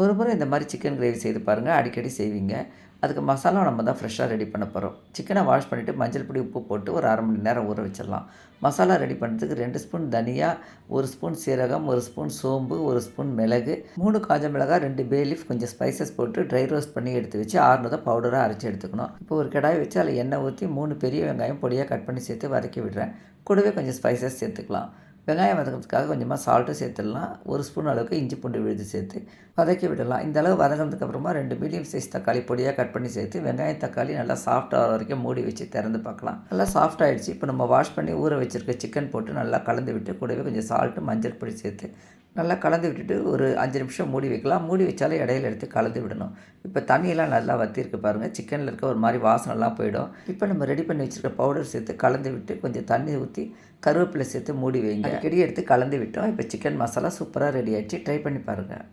ஒரு முறை இந்த மாதிரி சிக்கன் கிரேவி செய்து பாருங்கள், அடிக்கடி செய்வீங்க. அதுக்கு மசாலா நம்ம தான் ஃப்ரெஷ்ஷாக ரெடி பண்ண போகிறோம். சிக்கனை வாஷ் பண்ணிவிட்டு மஞ்சள் பொடி, உப்பு போட்டு ஒரு 1/2 மணி நேரம் ஊற வச்சிடலாம். மசாலா ரெடி பண்ணுறதுக்கு 2 ஸ்பூன் தனியா, 1 ஸ்பூன் சீரகம், 1 ஸ்பூன் சோம்பு, 1 ஸ்பூன் மிளகு, 3 காஞ்ச மிளகாய், 2 பே லீஃப், கொஞ்சம் ஸ்பைசஸ் போட்டு ட்ரை ரோஸ்ட் பண்ணி எடுத்து வச்சு ஆறுனதை பவுடராக அரைச்சி எடுத்துக்கணும். இப்போ ஒரு கடாய் வச்சு அதில் எண்ணெய் ஊற்றி 3 பெரிய வெங்காயம் பொடியாக கட் பண்ணி சேர்த்து வதக்கி விடுறேன். கூடவே கொஞ்சம் ஸ்பைசஸ் சேர்த்துக்கலாம். வெங்காயம் வதக்கிறதுக்காக கொஞ்சமாக சால்ட்டும் சேர்த்துடலாம். 1 ஸ்பூன் அளவுக்கு இஞ்சி பூண்டு விழுது சேர்த்து வதக்கி விடலாம். இந்த அளவு வதங்கினதுக்கப்புறமா 2 மீடியம் சைஸ் தக்காளி பொடியாக கட் பண்ணி சேர்த்து வெங்காயம் தக்காளி நல்லா சாஃப்டாக வர வரைக்கும் மூடி வச்சு திறந்து பார்க்கலாம். நல்லா சாஃப்ட் ஆகிடுச்சு. இப்போ நம்ம வாஷ் பண்ணி ஊற வச்சுருக்க சிக்கன் போட்டு நல்லா கலந்து விட்டு கூடவே கொஞ்சம் சால்ட்டு மஞ்சள் பொடி சேர்த்து நல்லா கலந்து விட்டுட்டு ஒரு 5 நிமிஷம் மூடி வைக்கலாம். மூடி வச்சாலும் இடையில எடுத்து கலந்து விடணும். இப்போ தண்ணியெல்லாம் நல்லா வற்றிருக்கு பாருங்கள். சிக்கனில் இருக்க ஒரு மாதிரி வாசனைலாம் போயிடும். இப்போ நம்ம ரெடி பண்ணி வச்சுருக்க பவுடர் சேர்த்து கலந்து விட்டு கொஞ்சம் தண்ணி ஊற்றி கருவேப்பிலை சேர்த்து மூடி வைங்க. அடிக்கடி எடுத்து கலந்து விட்டோம். இப்போ சிக்கன் மசாலா சூப்பராக ரெடி ஆகிடுச்சு. ட்ரை பண்ணி பாருங்கள்.